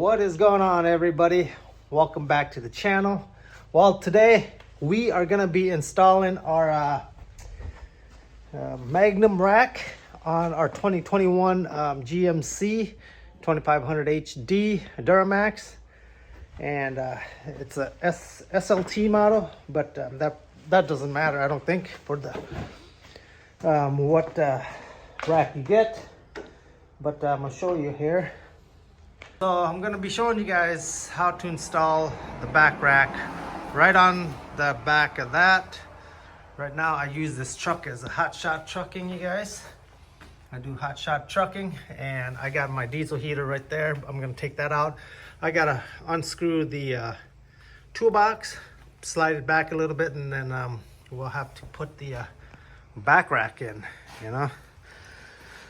What is going on, everybody? Welcome back to the channel. Well, today we are gonna be installing our Magnum rack on our 2021 GMC 2500 HD Duramax, and it's a SLT model, but that doesn't matter, I don't think, for the what rack you get. But I'm gonna show you here. So I'm gonna be showing you guys how to install the back rack right on the back of that. Right now I use this truck as a Hotshot trucking, you guys. I do Hotshot trucking, and I got my diesel heater right there. I'm gonna take that out. I gotta unscrew the toolbox, slide it back a little bit, and then we'll have to put the back rack in, you know.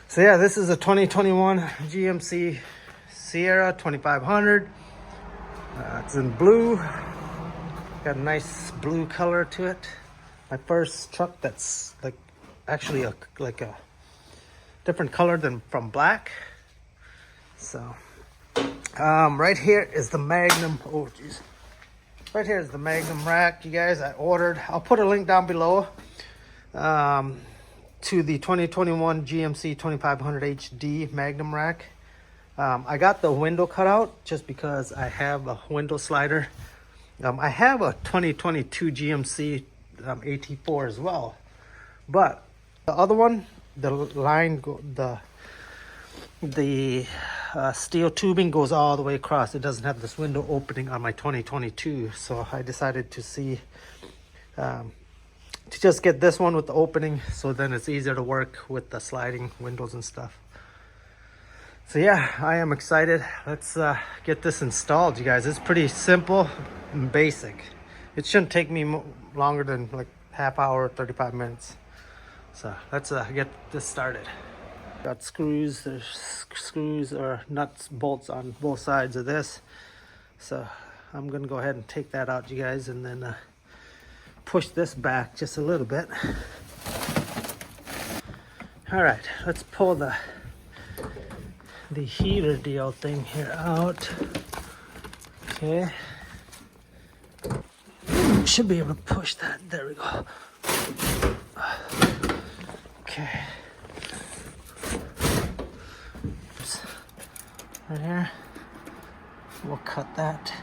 So yeah, this is a 2021 GMC Sierra 2500. It's in blue. Got a nice blue color to it. My first truck that's like actually like a different color than from black. So right here is the Magnum. Oh geez. Right here is the Magnum rack, you guys. I ordered. I'll put a link down below to the 2021 GMC 2500 HD Magnum rack. I got the window cut out just because I have a window slider. I have a 2022 GMC AT4 as well, but the other one, the steel tubing goes all the way across. It doesn't have this window opening on my 2022, so I decided to see to just get this one with the opening, so then it's easier to work with the sliding windows and stuff. So yeah, I am excited. Let's get this installed, you guys. It's pretty simple and basic. It shouldn't take me longer than like half hour, 35 minutes. So let's get this started. Got screws. There's screws or nuts, bolts on both sides of this. So I'm gonna go ahead and take that out, you guys, and then push this back just a little bit. All right, let's pull the heater deal thing here out. Okay, should be able to push that. There we go. Okay, oops. Right here, we'll cut that.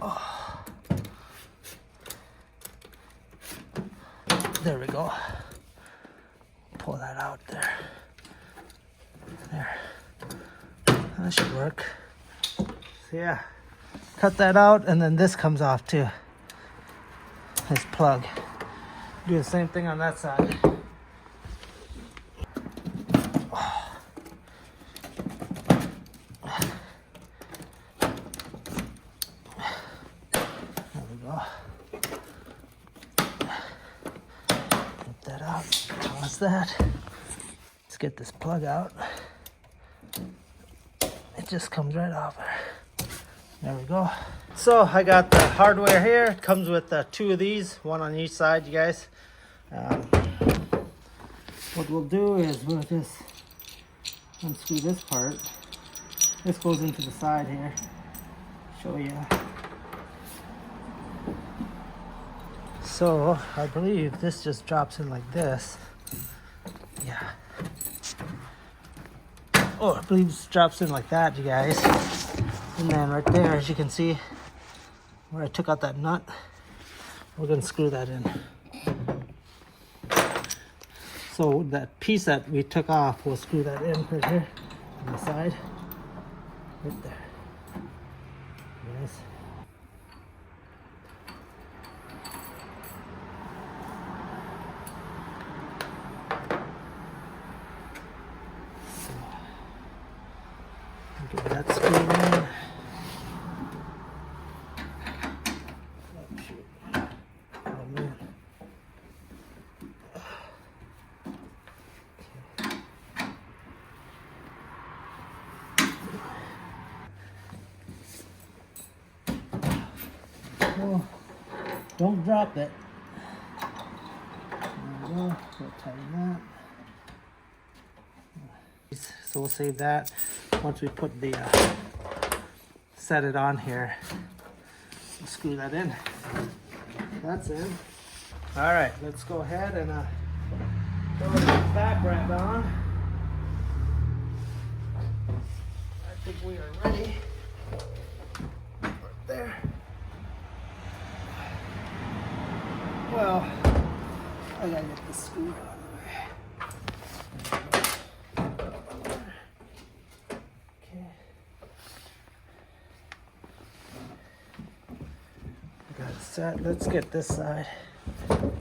Oh. There we go. Pull that out there. There. That should work. So yeah, cut that out, and then this comes off too. This plug. Do the same thing on that side. There we go. Put that out. Toss that. Let's get this plug out. It just comes right off there. There we go. So I got the hardware here. It comes with two of these, one on each side, you guys. What we'll do is we'll just unscrew this part. This goes into the side here. Show you. So I believe this just drops in like this. Yeah. Oh, I believe this drops in like that, you guys. And then right there, as you can see, where I took out that nut, we're gonna screw that in. So that piece that we took off, we'll screw that in right here on the side, right there. Yes. Get that screwed in. Oh, shoot. Oh, man. Oh, don't drop it. There we go. We'll tighten that. So we'll save that once we put the set it on here. We'll screw that in. That's in. All right, let's go ahead and throw the back wrap on. I think we are ready. Right there. Well, I gotta get the screw out of the way. Okay. Got it set. Let's get this side on.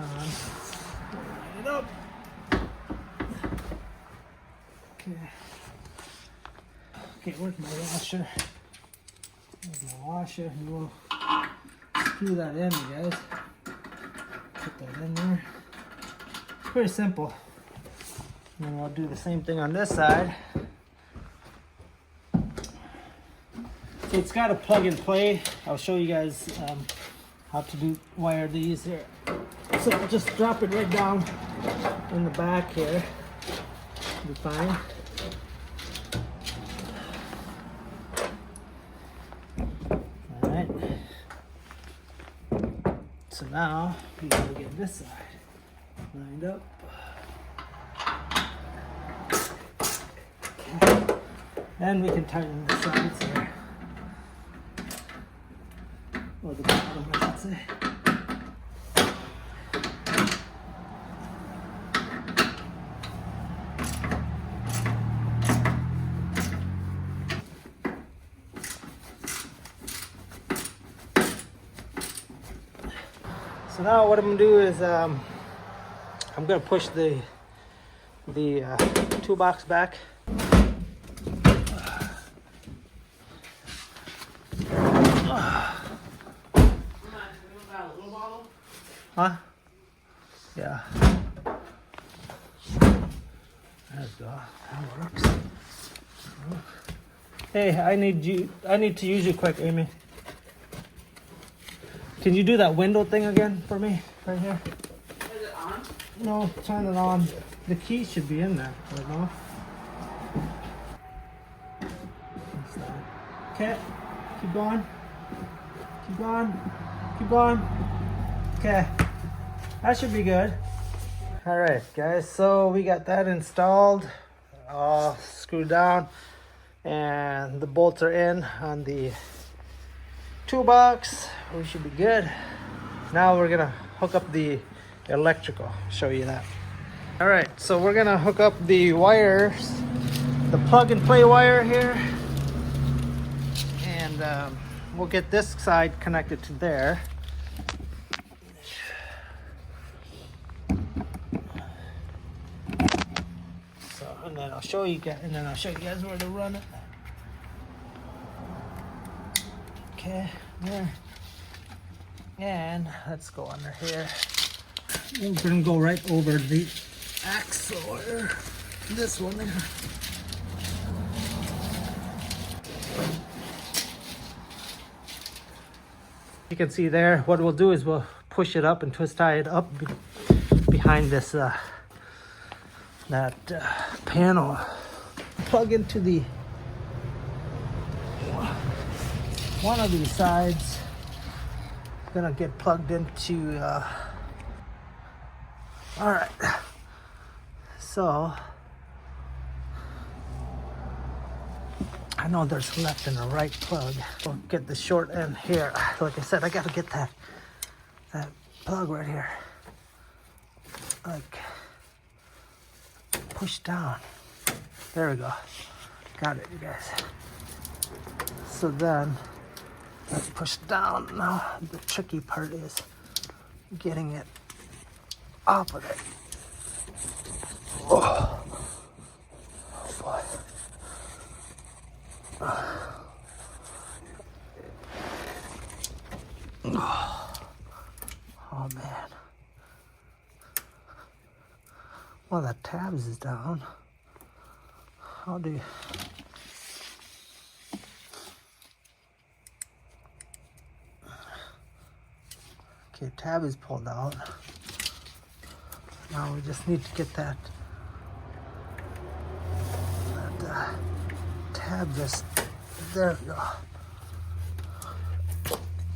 Line it up. Okay. Okay, where's my washer? There's my washer. And we'll screw that in, you guys. Put that in there. Pretty simple. And then we'll do the same thing on this side. So it's got a plug and play. I'll show you guys how to wire these here. So I'll just drop it right down in the back here. Be fine. All right. So now we gotta get this side lined up. Okay. Then we can tighten the sides here. Or the bottom, I should say. So now what I'm gonna do is I'm gonna push the toolbox back. Huh? Yeah. There we go. That works. Hey, I need to use you quick, Amy. Can you do that window thing again for me, right here? Is it on? No, turn it on. The key should be in there right now. Okay, keep going. Keep going. Keep going. Okay, that should be good. All right, guys, so we got that installed, all screwed down, and the bolts are in on the toolbox. We should be good. Now we're gonna hook up the electrical, show you that. All right, so we're gonna hook up the wires, the plug and play wire here, and we'll get this side connected to there. And then I'll show you guys, where to run it. Okay, there. And let's go under here. We're gonna go right over the axle here. This one there. You can see there, what we'll do is we'll push it up and twist tie it up behind this panel. Plug into the one of these sides. Gonna get plugged into all right, so I know there's left and a right plug. We'll get the short end here. Like I said, I gotta get that plug right here, like push down. There we go. Got it, you guys. So then let's push down. Now the tricky part is getting it off of it. Oh, oh boy. Oh man. Well, the tabs is down. How do you... Okay, tab is pulled out. Now we just need to get that have this. There we go.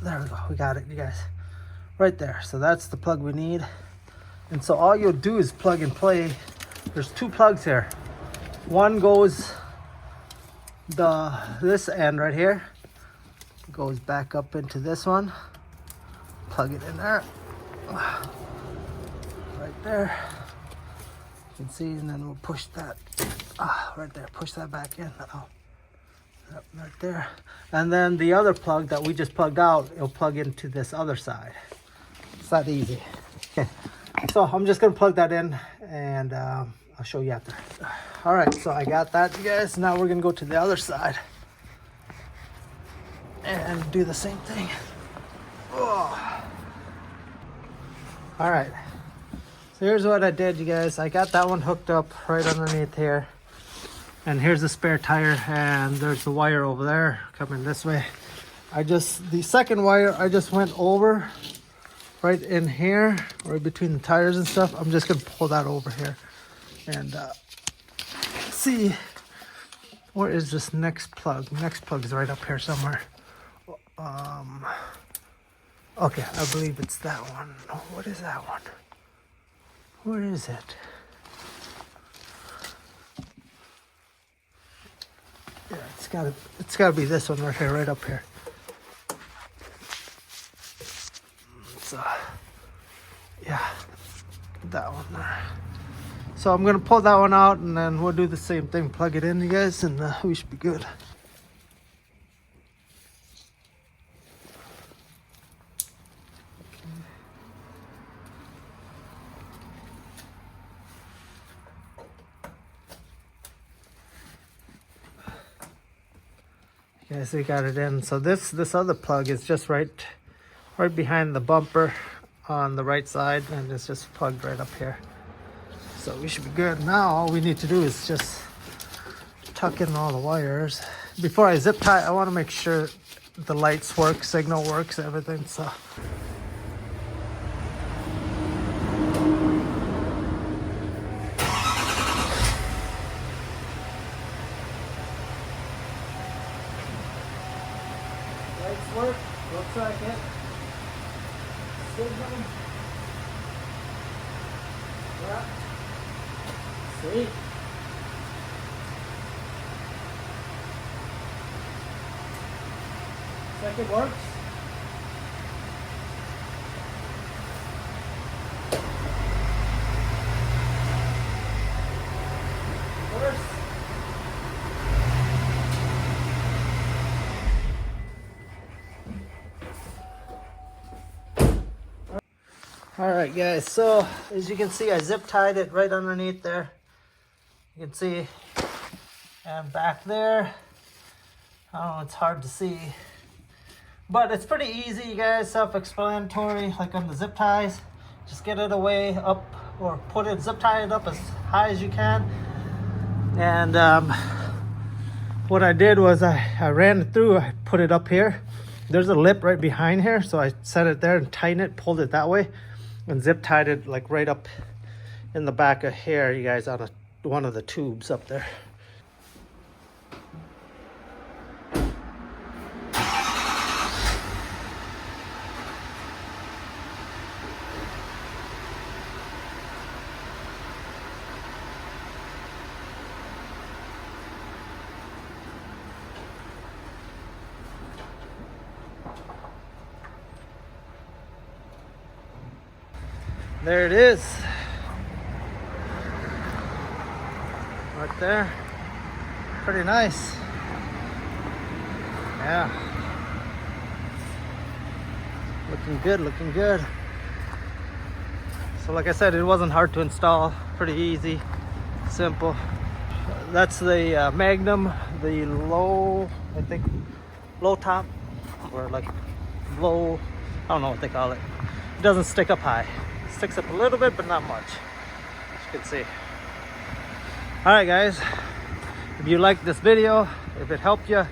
There we go. We got it, you guys. Right there. So that's the plug we need. And so all you'll do is plug and play. There's two plugs here. One goes this end right here. Goes back up into this one. Plug it in there. Right there. You can see, and then we'll push that right there. Push that back in. Yep, right there. And then the other plug that we just plugged out, it'll plug into this other side. It's that easy. Okay, so I'm just gonna plug that in, and I'll show you after. All right, so I got that, you guys. Now we're gonna go to the other side and do the same thing. Oh. All right, so here's what I did, you guys. I got that one hooked up right underneath here. And here's the spare tire, and there's the wire over there coming this way. The second wire, I just went over right in here, right between the tires and stuff. I'm just gonna pull that over here and see, where is this next plug? Next plug is right up here somewhere. Okay, I believe it's that one. Oh, what is that one? Where is it? Yeah, it's gotta be this one right here, right up here. So, yeah, that one there. So I'm gonna pull that one out, and then we'll do the same thing. Plug it in, you guys, and we should be good. Yes, we got it in. So this other plug is just right behind the bumper on the right side, and it's just plugged right up here. So we should be good. Now all we need to do is just tuck in all the wires. Before I zip tie, I want to make sure the lights work, signal works, everything. So work, looks like it. Signal. Yeah. See? Looks like it works. All right, guys, so as you can see, I zip tied it right underneath there. You can see, and back there, I don't know, it's hard to see, but it's pretty easy, you guys, self-explanatory, like on the zip ties. Just get it away up, or zip tie it up as high as you can. And what I did was I ran it through, I put it up here. There's a lip right behind here, so I set it there and tightened it, pulled it that way, and zip tied it like right up in the back of here, you guys, on one of the tubes up there. There it is. Right there. Pretty nice. Yeah. Looking good, looking good. So like I said, it wasn't hard to install. Pretty easy, simple. That's the Magnum, the low, I think, low top, or like low, I don't know what they call it. It doesn't stick up high. Sticks up a little bit, but not much, as you can see. All right, guys, if you liked this video, if it helped you,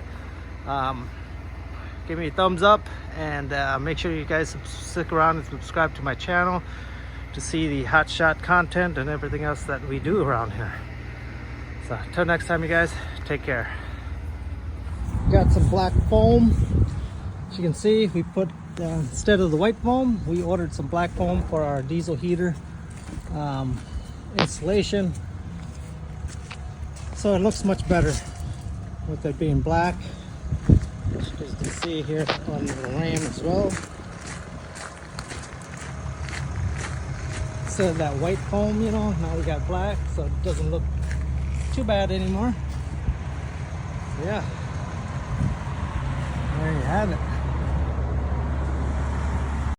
give me a thumbs up, and make sure you guys stick around and subscribe to my channel to see the Hotshot content and everything else that we do around here. So until next time, you guys, take care. got some black foam. As you can see, we put instead of the white foam, we ordered some black foam for our diesel heater installation, so it looks much better with it being black, as you can see here on the ram as well. Instead of that white foam, you know, now we got black, so it doesn't look too bad anymore. So yeah, there you have it.